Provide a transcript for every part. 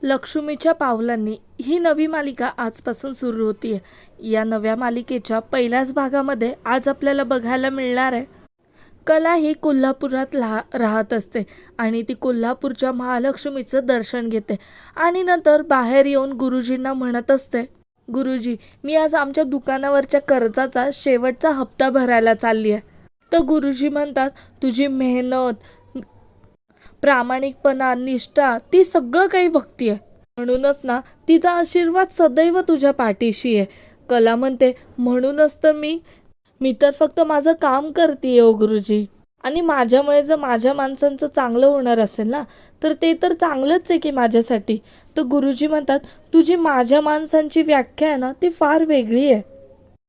लक्ष्मीच्या पावलांनी ही नवी मालिका आजपासून सुरू होतीये. या नव्या मालिकेच्या पहिल्याच भागामध्ये आज आपल्याला बघायला मिळणार आहे, कला ही कोल्हापुरात राहत असते आणि ती कोल्हापूरच्या महालक्ष्मीचं दर्शन घेते आणि नंतर बाहेर येऊन गुरुजींना म्हणत असते, गुरुजी, मी आज आमच्या दुकानावरच्या कर्जाचा शेवटचा हप्ता भरायला चालली आहे. तर गुरुजी म्हणतात, तुझी मेहनत, प्रामाणिकपणा, निष्ठा, ती सगळं काही बघतीये, म्हणूनच ना तिचा आशीर्वाद सदैव तुझ्या पाठीशी आहे. कला म्हणते, म्हणूनच तर मी तर फक्त माझं काम करते ओ गुरुजी, आणि माझ्यामुळे जर माझ्या माणसांचं चांगलं होणार असेल ना, तर ते तर चांगलंच आहे की माझ्यासाठी. तर गुरुजी म्हणतात, तुझी माझ्या माणसांची व्याख्या आहे ना, ती फार वेगळी आहे.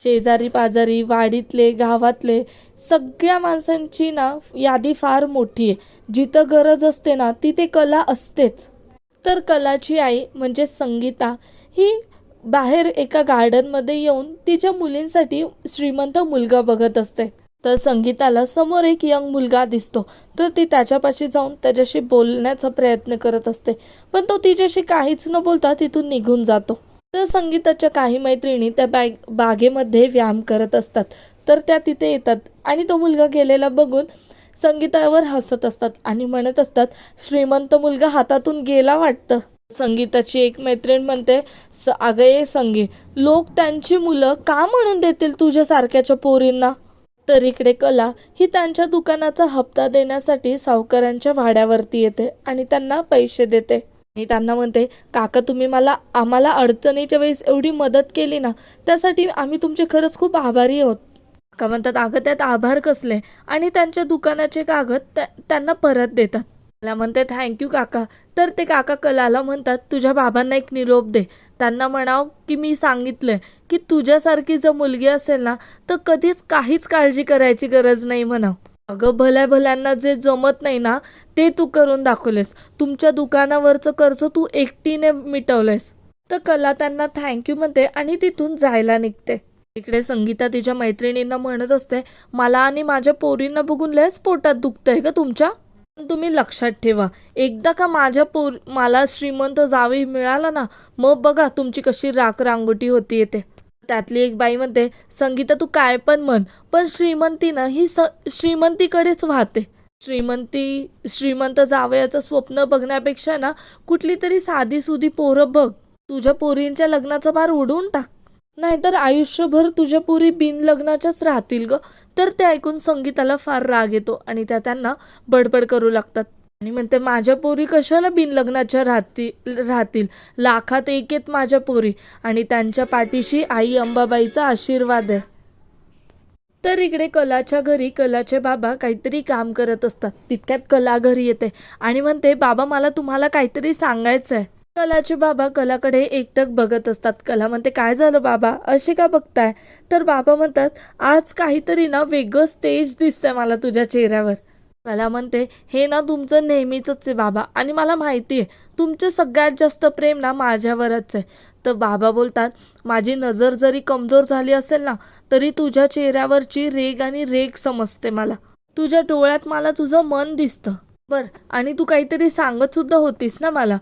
शेजारी पाजारी, वाडीतले, गावातले सगळ्या माणसांची ना यादी फार मोठी आहे. जिथं गरज असते ना तिथे कला असतेच. तर कलाची आई म्हणजे संगीता ही बाहेर एका गार्डनमध्ये येऊन तिच्या मुलींसाठी श्रीमंत मुलगा बघत असते. तर संगीताला समोर एक यंग मुलगा दिसतो. तर ती त्याच्यापाशी जाऊन त्याच्याशी बोलण्याचा प्रयत्न करत असते, पण तो तिच्याशी काहीच न बोलता तिथून निघून जातो. तर संगीताच्या काही मैत्रिणी त्या बागेमध्ये व्यायाम करत असतात. तर त्या तिथे येतात आणि तो मुलगा गेलेला बघून संगीतावर हसत असतात आणि म्हणत असतात, श्रीमंत मुलगा हातातून गेला वाटतं. संगीताची एक मैत्रीण म्हणते, अगं ये संगी, लोक त्यांची मुलं का म्हणून देतील तुझ्यासारख्याच्या पोरींना. तर इकडे कला ही त्यांच्या दुकानाचा हप्ता देण्यासाठी सावकारांच्या वाड्यावरती येते आणि त्यांना पैसे देते आणि त्यांना म्हणते, काका, तुम्ही आम्हाला अडचणीच्या वेळेस एवढी मदत केली ना, त्यासाठी आम्ही तुमचे खरंच खूप आभारी आहोत. का म्हणतात, अगं त्यात आभार कसले, आणि त्यांच्या दुकानाचे कागद त्यांना परत देतात. मला म्हणते, थँक्यू काका. तर ते काका कलाला म्हणतात, तुझ्या बाबांना एक निरोप दे, त्यांना म्हणाव की मी सांगितलंय की तुझ्यासारखी जर मुलगी असेल ना, तर कधीच काहीच काळजी करायची गरज नाही म्हणाव. अगं, भल्या भल्यांना जे जमत नाही ना, ते तू करून दाखवलेस. तुमच्या दुकानावरचं कर्ज तू एकटीने मिटवलंयस. तर कला त्यांना थँक्यू म्हणते आणि तिथून जायला निघते. इकडे संगीता तिच्या मैत्रिणींना म्हणत असते, मला आणि माझ्या पोरींना बघून लयच पोटात दुखतंय का तुमच्या. पण तुम्ही लक्षात ठेवा, एकदा का मला श्रीमंत जावई मिळाला ना, मग बघा तुमची कशी रांगोटी होती येते. त्यातली एक बाई म्हणते, संगीता तू काय पण म्हण, पण श्रीमंती ना ही श्रीमंतीकडेच वाहते. श्रीमंत जावयाचं स्वप्न बघण्यापेक्षा ना कुठली तरी साधी सुधी पोरं बघ. तुझ्या पोरींच्या लग्नाचा भार उडवून टाक, नाहीतर आयुष्यभर तुझ्या पोरी बिन लग्नाच्याच राहतील ग. तर ते ऐकून संगीताला फार राग येतो आणि त्यांना बडबड करू लागतात आणि म्हणते, माझ्या पोरी कशाला बिन लग्नाच्या राहतील, लाखात एक आहेत माझ्या पोरी, आणि त्यांच्या पाठीशी आई अंबाबाईचा आशीर्वाद आहे. तर इकडे कलाच्या घरी कलाचे बाबा काहीतरी काम करत असतात. तितक्यात कला घरी येते आणि म्हणते, बाबा, मला तुम्हाला काहीतरी सांगायचं आहे. कलाचे बाबा कलाकडे एकटक बघत असतात. कला म्हणते, काय झालं बाबा, असे का बघताय. तर बाबा म्हणतात, आज काहीतरी ना वेगळंच तेज दिसतंय मला तुझ्या चेहऱ्यावर. कला म्हणते, हे ना तुमचं नेहमीच आहे बाबा, आणि मला माहिती आहे तुमचं सगळ्यात जास्त प्रेम ना माझ्यावरच आहे. तर बाबा बोलतात, माझी नजर जरी कमजोर झाली असेल ना, तरी तुझ्या चेहऱ्यावरची रेग आणि रेग समजते मला. तुझ्या डोळ्यात मला तुझं मन दिसतं. बर, आणि तू काहीतरी सांगत सुद्धा होतीस ना मला.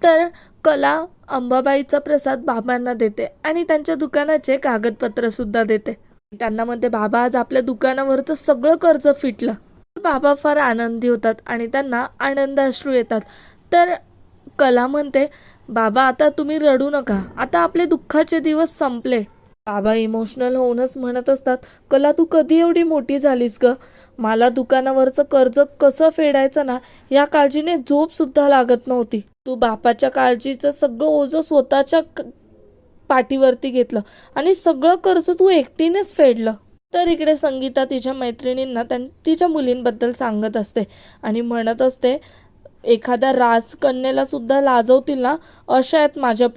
तर कला अंबाबाईचा प्रसाद बाबांना देते आणि त्यांच्या दुकानाचे कागदपत्र सुद्धा देते. त्यांना म्हणते, बाबा, आज आपल्या दुकानावरचं सगळं कर्ज फिटलं. बाबा फार आनंदी होतात आणि त्यांना आनंदाश्रू येतात. तर कला म्हणते, बाबा, आता तुम्ही रडू नका, आता आपले दुःखाचे दिवस संपले. बाबा इमोशनल होऊनच म्हणत असतात, कला, तू कधी एवढी मोठी झालीस ग. मला दुकानावरचं कर्ज कसं फेडायचं ना, या काळजीने झोप सुद्धा लागत नव्हती. तू बापाच्या काळजीचं सगळं ओझं स्वतःच्या पाठीवरती घेतलं आणि सगळं कर्ज तू एकटीनेच फेडलं. तर इकडे संगीता तिच्या मैत्रिणींना तिच्या मुलींबद्दल सांगत असते आणि म्हणत असते, एखाद्या राजकन्येला सुद्धा लाजवतील ना, अशा आहेत माझ्या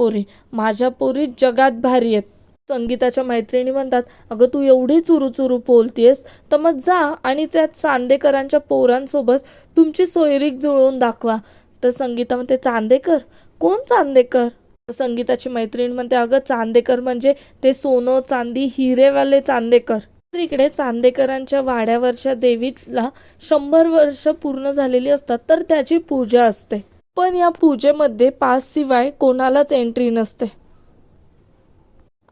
पोरी जगात भारी आहेत. संगीताच्या मैत्रिणी म्हणतात, अगं, तू एवढी चुरू बोलतेस, तर मग जा आणि त्या चांदेकरांच्या पोरांसोबत तुमची सोयरीक जुळवून दाखवा. तर संगीता म्हणते, चांदेकर? कोण चांदेकर? संगीताची मैत्रीण म्हणते, अगं, चांदेकर म्हणजे ते सोनं चांदी हिरेवाले चांदेकर. तर इकडे चांदेकरांच्या वाड्यावरच्या देवीला 100 वर्ष पूर्ण झालेली असतात, तर त्याची पूजा असते. पण या पूजेमध्ये पासशिवाय कोणालाच एंट्री नसते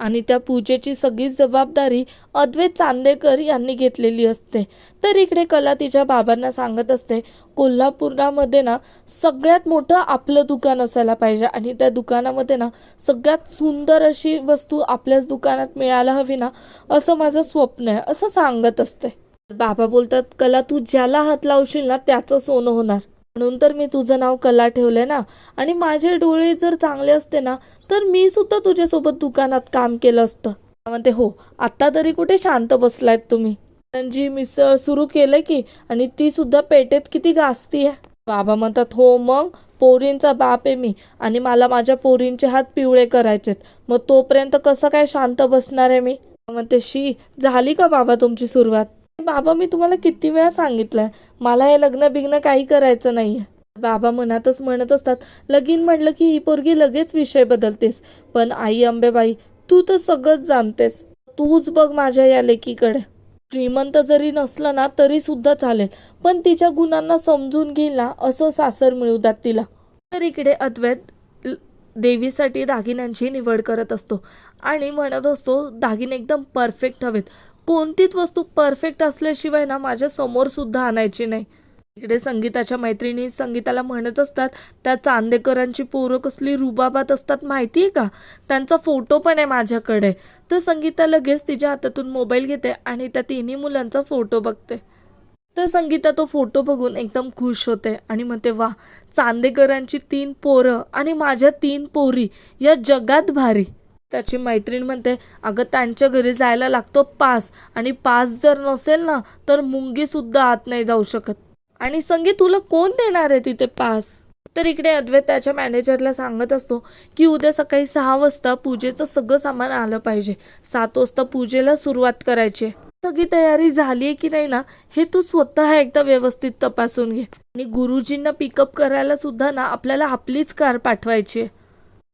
आणि त्या पूजेची सगळी जबाबदारी अद्वैत चांदेकर यांनी घेतलेली असते. तर इकडे कला तिच्या बाबांना सांगत असते, कोल्हापुरामध्ये ना सगळ्यात मोठं आपलं दुकान असायला पाहिजे आणि त्या दुकानामध्ये ना सगळ्यात सुंदर अशी वस्तू आपल्याच दुकानात मिळायला हवी ना, असं माझं स्वप्न आहे, असं सांगत असते. बाबा बोलतात, कला तू ज्याला हात लावशील ना त्याचं सोनं होणार, म्हणून तर मी तुझं नाव कला ठेवलंय ना. आणि माझे डोळे जर चांगले असते ना तर मी सुद्धा तुझ्यासोबत दुकानात काम केलं असतं. म्हणते, हो आता तरी कुठे शांत बसलायत तुम्ही, जी मिसळ सुरू केलंय की, आणि ती सुद्धा पेटेत किती गाजतीये. बाबा म्हणतात, हो मग पोरींचा बाप आहे मी आणि मला माझ्या पोरींचे हात पिवळे करायचेत, मग तोपर्यंत कसं काय शांत बसणार आहे मी. म्हणते, शी झाली का बाबा तुमची सुरुवात. बाबा मी तुम्हाला किती वेळा सांगितलंय मला हे लग्न बिग्न काही करायचं नाहीये. बाबा मनातच म्हणत असतात, लगीन म्हटलं की ही पोरगी लगेच विषय बदलतेस, पण आई अंबेबाई तू तर सगळंच जाणतेस. तूच बघ माझ्या या लेकीकडे, श्रीमंत जरी नसलं ना तरी सुद्धा चालेल, पण तिच्या गुणांना समजून घेईल ना असं सासर मिळू द्यात तिला. तर इकडे अद्वैत देवीसाठी दागिन्यांची निवड करत असतो आणि म्हणत असतो, दागिने एकदम परफेक्ट हवेत, कोणतीच वस्तू परफेक्ट असल्याशिवाय ना माझ्या समोर सुद्धा आणायची नाही. इकडे संगीताच्या मैत्रिणी संगीताला म्हणत असतात, त्या चांदेकरांची पोरं कसली रुबाबात असतात माहितीये का, त्यांचा फोटो पण आहे माझ्याकडे. तर संगीता लगेच तिच्या हातातून मोबाईल घेते आणि त्या तिन्ही मुलांचा फोटो बघते. तर संगीता तो फोटो बघून एकदम खुश होते आणि म्हणते, वा चांदेकरांची 3 पोरं आणि माझ्या 3 पोरी या जगात भारी. त्याची मैत्रीण म्हणते, अगं त्यांच्या घरी जायला लागतो पास, आणि पास जर नसेल ना तर मुंगी सुद्धा आत नाही जाऊ शकत. आणि संगीत तुला कोण देणार आहे तिथे पास. तर इकडे अद्वैत त्याच्या मॅनेजरला सांगत असतो की उद्या सकाळी 6 वाजता पूजेचं सगळं सामान आलं पाहिजे, 7 वाजता पूजेला सुरुवात करायची. सगळी तयारी झाली आहे की नाही ना हे तू स्वतः एकदा व्यवस्थित तपासून घे. आणि गुरुजींना पिकअप करायला सुद्धा ना आपल्याला आपलीच कार पाठवायची आहे.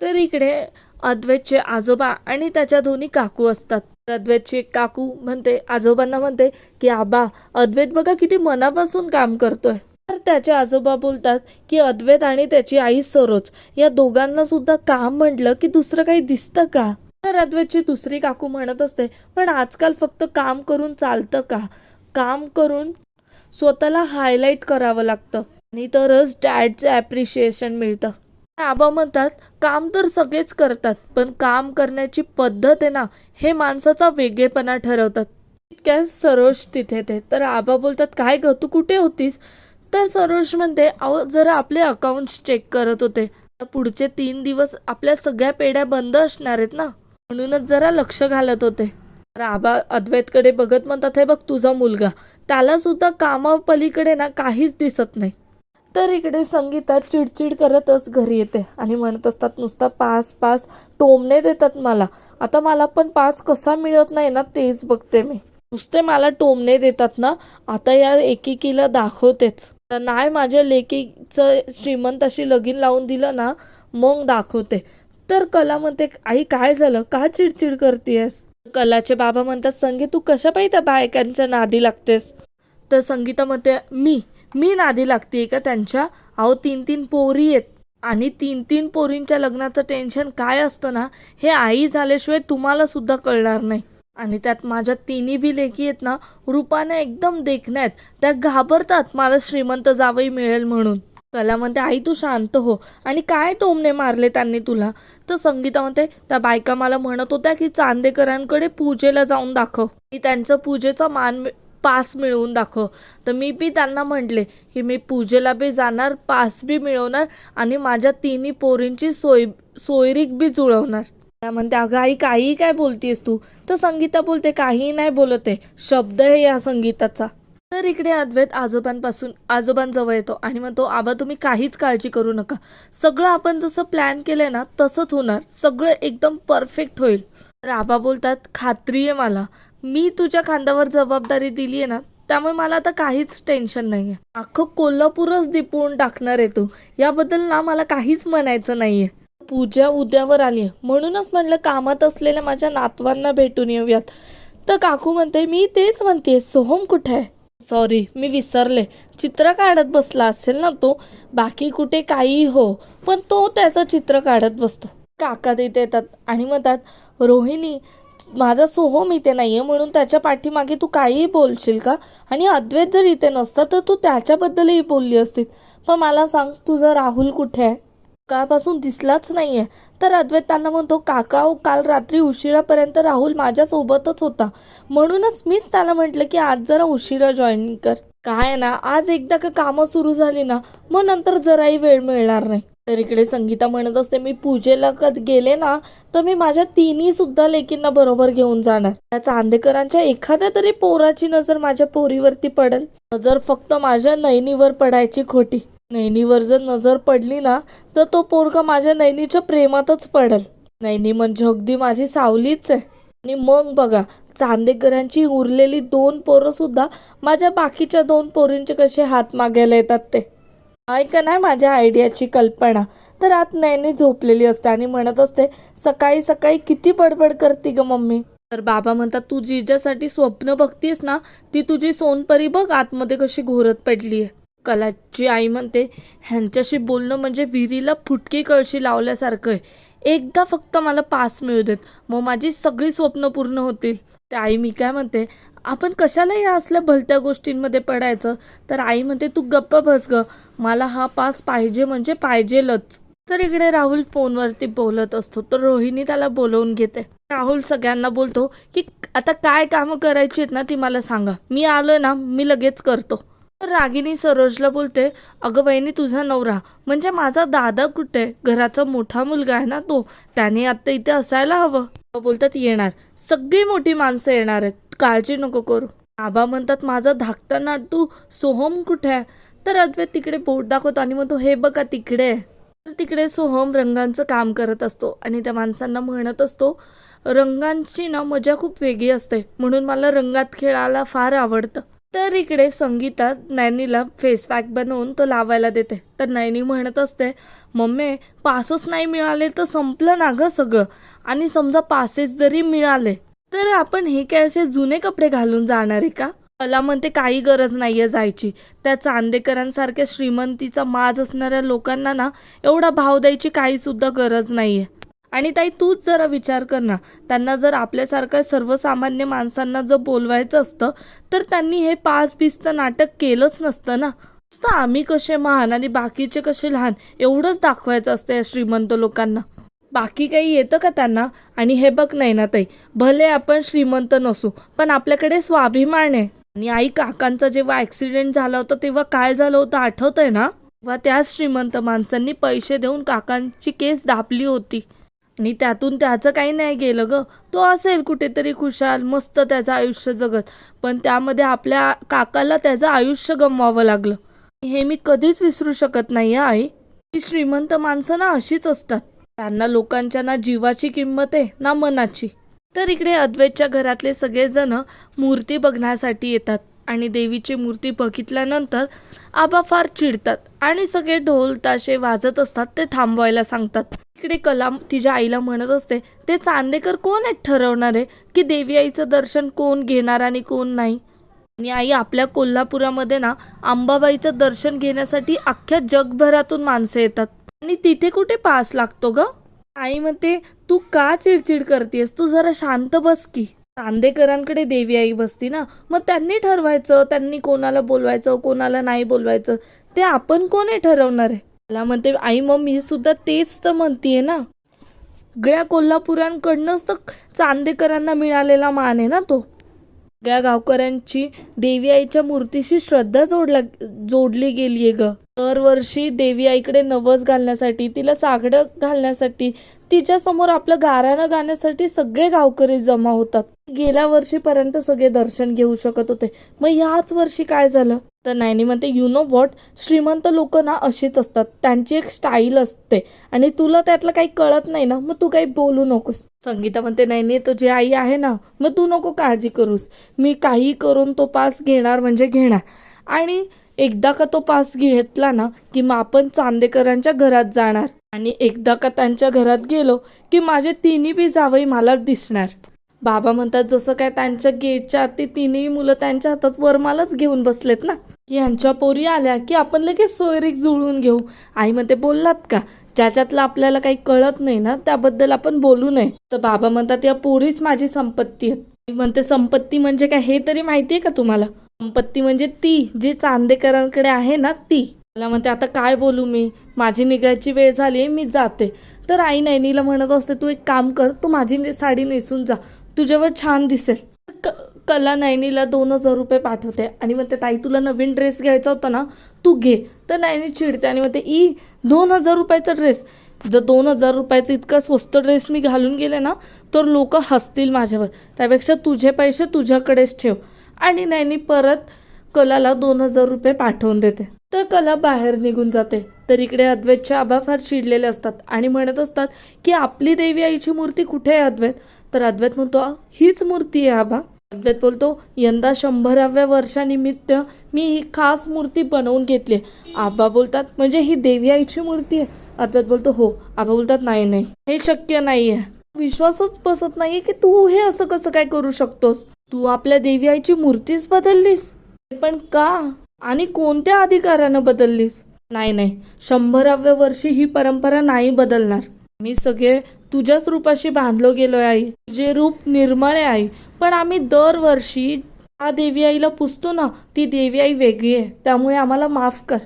तर इकडे अद्वैतचे आजोबा आणि त्याच्या दोन्ही काकू असतात. अद्वैतचे काकू म्हणते आजोबांना म्हणते की आबा अद्वैत बघा किती मनापासून काम करतोय. तर त्याचे आजोबा बोलतात की अद्वैत आणि त्याची आई सरोज या दोघांना सुद्धा काम म्हटलं की दुसरं काही दिसतं का. तर अद्वैतची दुसरी काकू म्हणत असते, पण आजकाल फक्त काम करून चालतं का, काम करून स्वतःला हायलाइट करावं लागतं आणि तरच डॅडचं ॲप्रिशिएशन मिळतं. आबा म्हणतात, काम तर सगळेच करतात, पण काम करण्याची पद्धत आहे ना हे माणसाचा वेगळेपणा ठरवतात. इतक्या सरोज तिथे ते. तर आबा बोलतात, काय ग तू कुठे होतीस. तर सरोज म्हणते, अहो जरा आपले अकाउंट्स चेक करत होते, पुढचे 3 दिवस आपल्या सगळ्या पेढ्या बंद असणार आहेत ना, म्हणूनच जरा लक्ष घालत होते. तर आबा अद्वैतकडे बघत म्हणतात, हे बघ तुझा मुलगा, त्याला सुद्धा कामापलीकडे ना काहीच दिसत नाही. तर इकडे संगीता चिडचिड करतच घरी येते आणि म्हणत असतात, नुसता पास पास टोमणे देतात मला, आता मला पण पास कसा मिळत नाही ना तेच बघते मी. नुसते मला टोमणे देतात ना, आता या एकेकीला दाखवतेच. तर नाही माझ्या लेकीचं श्रीमंताशी लगीन लावून दिलं ना मग दाखवते. तर कला म्हणते, आई काय झालं, का चिडचिड करतेस. कलाचे बाबा म्हणतात, संगीत तू कशा पाहिजे त्या बायकांच्या नादी लागतेस. तर संगीता म्हणते, मी नादी लागते का त्यांच्या. अहो 3 पोरी आहेत आणि 3 पोरींच्या लग्नाचं टेन्शन काय असतं ना हे आई झाल्याशिवाय तुम्हाला सुद्धा कळणार नाही. आणि त्यात माझ्या 3 बी लेकी आहेत ना रूपाने एकदम देखण्या आहेत, त्या घाबरतात मला श्रीमंत जावई मिळेल म्हणून. कला म्हणते, आई तू शांत हो, आणि काय टोमणे मारले त्यांनी तुला. तर संगीता म्हणते, त्या बायका मला म्हणत होत्या की चांदेकरांकडे पूजेला जाऊन दाखव, की त्यांचं पूजेचा पास मिळवून दाखव. तर मी बी त्यांना म्हटले की मी पूजेला बी जाणार, पास बी मिळवणार आणि माझ्या 3 पोरींची सोयरीक बी जुळवणार. त्या म्हणते, अगं आई काही काय बोलतेस तू. तर संगीता बोलते, काही नाही बोलते, शब्द आहे या संगीताचा. तर इकडे अद्वैत आजोबांजवळ येतो आणि म्हणतो, आबा तुम्ही काहीच काळजी करू नका, सगळं आपण जसं प्लॅन केलंय ना तसंच होणार, सगळं एकदम परफेक्ट होईल. तर आबा बोलतात, खात्री आहे मला, मी तुझ्या खांद्यावर जबाबदारी दिली आहे ना त्यामुळे मला आता काहीच टेन्शन नाहीये. अख्खं कोल्हापूरच दिपवून टाकणार आहे तू, याबद्दल ना मला काहीच म्हणायचं नाहीये. पूजा उद्यावर आली म्हणूनच म्हणलं कामात असलेल्या माझ्या नातवांना भेटून येऊयात. तर काकू म्हणते, मी तेच म्हणते सोहम कुठे आहे. सॉरी, मी विसरले. चित्र काढत बसला असेल ना तो. बाकी कुठे काही हो, पण तो त्याचं चित्र काढत बसतो. काका तिथे येतात आणि म्हणतात, रोहिणी, माझा सोहम इथे नाहीये म्हणून त्याच्या पाठीमागे तू काहीही बोलशील का? आणि अद्वैत जर इथे नसता तर तू त्याच्याबद्दलही बोलली असतीस. पण मला सांग, तुझा राहुल कुठे आहे? कालपासून दिसलाच नाहीये. तर अद्वैत त्यांना म्हणतो, काका काल रात्री उशिरापर्यंत राहुल माझ्यासोबतच होता, म्हणूनच मीच त्याला म्हटलं की आज जरा उशिरा जॉईन कर. काय ना, आज एकदा का कामं सुरू झाली ना, मग नंतर जराही वेळ मिळणार नाही. तर इकडे संगीता म्हणत असते, मी पूजेला गेले ना तर मी माझ्या तिन्ही सुद्धा लेकींना बरोबर घेऊन जाणार. त्या चांदेकरांच्या एखाद्या तरी पोराची नजर माझ्या पोरीवरती पडेल. नजर फक्त माझ्या नैनीवर पडायची खोटी. नैनीवर जर नजर पडली ना तर तो पोरगा माझ्या नैनीच्या प्रेमातच पडेल. नैनी म्हणजे अगदी माझी सावलीच आहे. आणि मग बघा, चांदेकरांची उरलेली 2 पोरं सुद्धा माझ्या बाकीच्या 2 पोरींचे कसे हात मागायला येतात ते. ऐका नाही माझ्या आयडियाची कल्पना. तर आत नैनी झोपलेली असते आणि म्हणत असते, सकाळी सकाळी किती बडबड करते ग मम्मी. तर बाबा म्हणतात, तू जिच्यासाठी स्वप्न बघतीस ना ती तुझी सोनपरी बघ आतमध्ये कशी घोरत पडली आहे. कलाची आई म्हणते, ह्यांच्याशी बोलणं म्हणजे विहिरीला फुटकी कळशी लावल्यासारखं आहे. एकदा फक्त मला पास मिळू देत, मग माझी सगळी स्वप्न पूर्ण होतील. त्या आई मी काय म्हणते, आपण कशाला या असल्या भलत्या गोष्टींमध्ये पडायचं. तर आई म्हणते, तू गप्प बस ग, मला हा पास पाहिजे म्हणजे पाहिजेलच. तर इकडे राहुल फोनवरती बोलत असतो. तर रोहिणी त्याला बोलवून घेते. राहुल सगळ्यांना बोलतो की आता काय कामं करायची आहेत ना ती मला सांगा, मी आलोय ना मी लगेच करतो. तर रागिनी सरोजला बोलते, अगं वहिनी, तुझा नवरा म्हणजे माझा दादा कुठे? घराचा मोठा मुलगा आहे ना तो, त्याने आता इथे असायला हवं. बोलतात, येणार, सगळी मोठी माणसं येणार आहेत, काळजी नको करू. आबा म्हणतात, माझा धाकटा नाटू सोहम कुठे आहे? तर अद्वैत तिकडे बोट दाखवतो आणि म्हणतो, हे बघा तिकडे. तर तिकडे सोहम रंगांचं काम करत असतो आणि त्या माणसांना म्हणत असतो, रंगांची ना मजा खूप वेगळी असते, म्हणून मला रंगात खेळायला फार आवडतं. तर इकडे संगीता नैनीला फेस पॅक बनवून तो लावायला देते. तर नैनी म्हणत असते, मम्मी, पासच नाही मिळाले तर संपलं ना ग सगळं. आणि समजा पासेस जरी मिळाले तर आपण हे काय असे जुने कपडे घालून जाणार आहे का? मला म्हणते, काही गरज नाहीये जायची. त्या चांदेकरांसारख्या श्रीमंतीचा माज असणाऱ्या लोकांना ना एवढा भाव द्यायची काही सुद्धा गरज नाहीये. आणि ताई, तूच जरा विचार कर ना, त्यांना जर आपल्यासारख्या सर्वसामान्य माणसांना जर बोलवायचं असतं तर त्यांनी हे पास बीसचं नाटक केलंच नसतं ना. नुसतं आम्ही कसे महान आणि बाकीचे कसे लहान एवढंच दाखवायचं असतं या श्रीमंत लोकांना. बाकी काही येतं का त्यांना? आणि हे बघ नाही ना ताई, भले आपण श्रीमंत नसू पण आपल्याकडे स्वाभिमान आहे. आणि आई, काकांचा जेव्हा ऍक्सिडेंट झाला होता तेव्हा काय झालं होतं आठवतंय ना? तेव्हा त्याच श्रीमंत माणसांनी पैसे देऊन काकांची केस दाबली होती. आणि त्यातून त्याचं काही नाही गेलं ग. तो असेल कुठेतरी खुशाल मस्त त्याचं आयुष्य जगत, पण त्यामध्ये आपल्या काकाला त्याचं आयुष्य गमवावं लागलं. हे मी कधीच विसरू शकत नाही आई. ही श्रीमंत माणसं ना अशीच असतात. त्यांना लोकांच्या ना जीवाची किंमत आहे ना मनाची. तर इकडे अद्वैतच्या घरातले सगळेजण मूर्ती बघण्यासाठी येतात आणि देवीची मूर्ती बघितल्यानंतर आबा फार चिडतात आणि सगळे ढोल ताशे वाजत असतात ते थांबवायला सांगतात. इकडे कला तिच्या आईला म्हणत असते, ते चांदेकर कोण आहेत ठरवणारे की देवी आईचं दर्शन कोण घेणार आणि कोण नाही? आणि आई, आपल्या कोल्हापुरामध्ये ना अंबाबाईचं दर्शन घेण्यासाठी अख्ख्या जगभरातून माणसं येतात आणि तिथे कुठे पास लागतो ग? आई म्हणते, तू का चिडचिड करतेस? तू जरा शांत बस की. चांदेकरांकडे देवी आई बसती ना, मग त्यांनी ठरवायचं त्यांनी कोणाला बोलवायचं कोणाला नाही बोलवायचं, ते आपण कोण आहे ठरवणार आहे? मला म्हणते, आई मग मी सुद्धा तेच तर म्हणतीये ना, सगळ्या कोल्हापुरांकडनंच तर चांदेकरांना मिळालेला मान आहे ना तो. सगळ्या गावकऱ्यांची देवी आईच्या मूर्तीशी श्रद्धा जोडली गेलीये ग. दरवर्षी देवी आईकडे नवस घालण्यासाठी, तिला साकडं घालण्यासाठी, तिच्या समोर आपलं गाऱ्हाणं गाण्यासाठी सगळे गावकरी जमा होतात. गेल्या वर्षीपर्यंत सगळे दर्शन घेऊ शकत होते, मग ह्याच वर्षी काय झालं? तर नैनी म्हणते, यु नो व्हॉट, श्रीमंत लोक ना अशीच असतात, त्यांची एक स्टाईल असते आणि तुला त्यातलं काही कळत नाही ना, मग तू काही बोलू नकोस. संगीता म्हणते, नैनी तुझी आई आहे ना, मग तू नको काळजी करूस, मी काही करून तो पास घेणार म्हणजे घेणार. आणि एकदा का तो पास घेतला ना की मग आपण चांदेकरांच्या घरात जाणार आणि एकदा का त्यांच्या घरात गेलो की माझे तिन्ही बी जावई मला दिसणार. बाबा म्हणतात जसं काय त्यांच्या गेटच्या आत ते तिन्ही मुलं त्यांच्या हातात वरमालाच घेऊन बसलेत ना, की यांच्या पोरी आल्या की आपण लगेच सोयरीक जुळवून घेऊ. आई म्हणते बोललात का, ज्याच्यातलं आपल्याला काही कळत नाही ना त्याबद्दल आपण बोलू नये. तर बाबा म्हणतात या पोरीच माझी संपत्ती आहेत. आई म्हणते संपत्ती म्हणजे काय हे तरी माहितीये का तुम्हाला? संपत्ती म्हणजे ती जी चांदेकरांकडे आहे ना ती. मला म्हणते आता काय बोलू मी, माझी निघायची वेळ झाली मी जाते. तर आई नैनीला म्हणत असते तू एक काम कर, तू माझी साडी नेसून जा, तुझ्यावर छान दिसेल. कला नैनीला 2,000 रुपये पाठवते आणि म्हणते ताई तुला नवीन ड्रेस घ्यायचा होता ना, तू घे. तर नैनी चिडते आणि म्हणते 2,000 रुपयाचा ड्रेस, जर 2,000 रुपयाचा इतका स्वस्त ड्रेस मी घालून गेले ना तर लोक हसतील माझ्यावर, त्यापेक्षा तुझे पैसे तुझ्याकडेच ठेव. आणि नैनी परत कलाला 2,000 रुपये पाठवून देते. तर कला बाहेर निघून जाते. तर इकडे अद्वैतचे आबा फार चिडलेले असतात आणि म्हणत असतात की आपली देवी आईची मूर्ती कुठे आहे अद्वैत? तर अद्वैत म्हणतो हीच मूर्ती आहे आबा. अद्वैत बोलतो यंदा 100व्या वर्षानिमित्त मी ही खास मूर्ती बनवून घेतली. आबा बोलतात म्हणजे ही देवी आईची मूर्ती आहे? अद्वैत बोलतो हो. आबा बोलतात नाही नाही हे शक्य नाही आहे, विश्वासच बसत नाहीये की तू हे असं कसं काय करू शकतोस. तू आपल्या देवी आईची मूर्तीच बदललीस, पण का आणि कोणत्या अधिकारानं बदललीस? नाही नाही 100व्या वर्षी ही परंपरा नाही बदलणार. मी सगळे तुझ्याच रूपाशी बांधलो गेलोय आई, जे रूप निर्मळ आहे आई, पण आम्ही दरवर्षी त्या देवी आईला पुजतो ना, ती देवी आई वेगळी आहे, त्यामुळे आम्हाला माफ कर.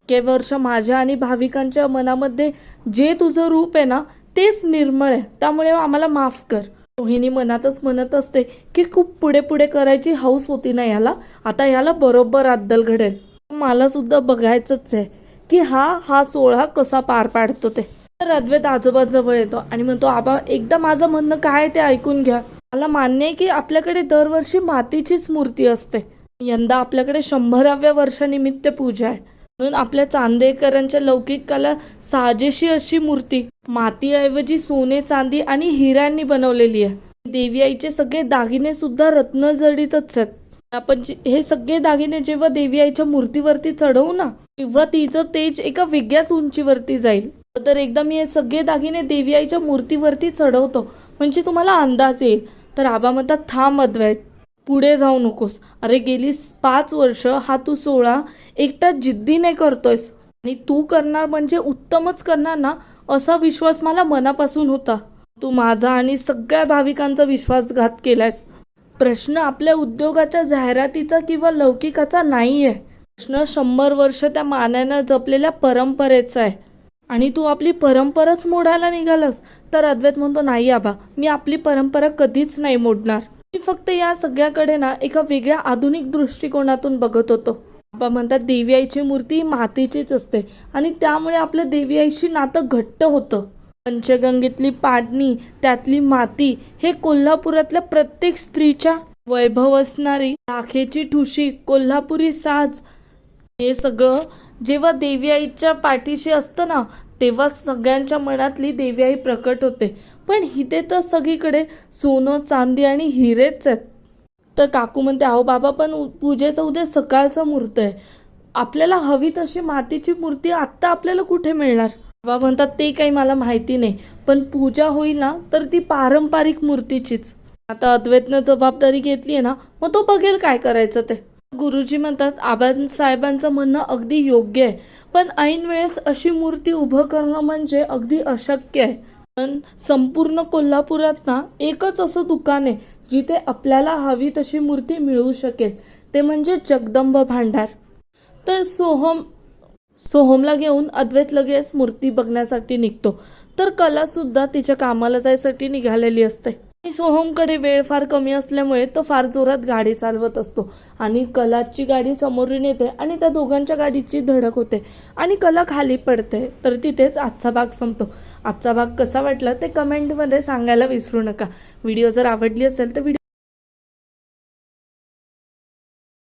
के वर्ष माझ्या आणि भाविकांच्या मनामध्ये जे तुझं रूप आहे ना तेच निर्मळ आहे, त्यामुळे आम्हाला माफ कर. रोहिणी मनातच म्हणत असते की खूप पुढे पुढे करायची हौस होती ना याला, आता याला बरोबर अद्दल घडेल. मला सुद्धा बघायचंच आहे की हा सोहळा कसा पार पाडतो ते. तर अद्वैत आजोबाजवळ येतो आणि म्हणतो आबा एकदा माझं म्हणणं काय ते ऐकून घ्या. मला मान्य आहे की आपल्याकडे दरवर्षी मातीचीच मूर्ती असते, यंदा आपल्याकडे 100व्या वर्षानिमित्त पूजा आहे म्हणून आपल्या चांदेकरांच्या लौकिक कला साजेशी अशी मूर्ती मातीऐवजी सोने चांदी आणि हिऱ्यांनी बनवलेली आहे. देवी आईचे सगळे दागिने सुद्धा रत्नजडीतच आहेत. आपण हे सगळे दागिने जेव्हा देवी आईच्या मूर्तीवरती चढवू ना तेव्हा तिचं तेज एका वेगळ्याच उंचीवरती जाईल. तर एकदा मी हे सगळे दागिने देवी आईच्या मूर्तीवरती चढवतो म्हणजे तुम्हाला अंदाज येईल. तर आबा म्हणतात थांब अद्वैत, पुढे जाऊ नकोस. अरे गेली 5 वर्ष हा तू सोहळा एकटा जिद्दीने करतोयस आणि तू करणार म्हणजे उत्तमच करणार ना असा विश्वास मला मनापासून होता. तू माझा आणि सगळ्या भाविकांचा विश्वासघात केलायस. प्रश्न आपल्या उद्योगाच्या जाहिरातीचा किंवा लौकिकाचा नाहीये, प्रश्न 100 वर्ष त्या मानानं जपलेल्या परंपरेचा आहे आणि तू आपली परंपराच मोडायला निघालास. तर अद्वैत म्हणतो नाही आबा, मी आपली परंपरा कधीच नाही मोडणार. मी फक्त या सगळ्याकडे ना एका वेगळ्या आधुनिक दृष्टिकोनातून बघत होतो. आबा म्हणतात देवी आईची मूर्ती मातीचीच असते आणि त्यामुळे आपलं देवी आईशी नातं घट्ट होतं. पंचगंगेतली पाडणी, त्यातली माती, हे कोल्हापुरातल्या प्रत्येक स्त्रीच्या वैभव असणारी राखेची ठुशी, कोल्हापुरी साज, हे सगळं जेव्हा देवी आईच्या पाठीशी असतं ना तेव्हा सगळ्यांच्या मनातली देवी आई प्रकट होते. पण इथे तर सगळीकडे सोनं चांदी आणि हिरेच आहेत. तर काकू म्हणते अहो बाबा पण पूजेचा उद्या सकाळचा मुहूर्त आहे, आपल्याला हवी तशी मातीची मूर्ती आत्ता आपल्याला कुठे मिळणार? बाबा म्हणतात ते काही मला माहिती नाही, पण पूजा होईल ना तर ती पारंपरिक मूर्तीचीच. आता अद्वैतनं जबाबदारी घेतली आहे ना मग तो बघेल काय करायचं ते. गुरुजी म्हणतात आबासाहेबांचं म्हणणं अगदी योग्य आहे, पण ऐन वेळेस अशी मूर्ती उभं करणं म्हणजे अगदी अशक्य आहे. पण संपूर्ण कोल्हापुरात ना एकच असं दुकान आहे जिथे आपल्याला हवी तशी मूर्ती मिळू शकेल, ते म्हणजे जगदंब भांडार. तर सोहमला घेऊन अद्वैत लगेच मूर्ती बघण्यासाठी निघतो. तर कला सुद्धा तिच्या कामाला जायसाठी निघालेली असते. सोहमकडे वेळ फार कमी असल्यामुळे तो फार जोरात गाडी चालवत असतो आणि कलाची गाडी समोरून येते आणि त्या दोघांच्या गाडीची धडक होते आणि कला खाली पडते. तर तिथेच आजचा भाग संपतो. आजचा भाग कसा वाटला ते कमेंटमध्ये सांगायला विसरू नका. व्हिडिओ जर आवडली असेल तर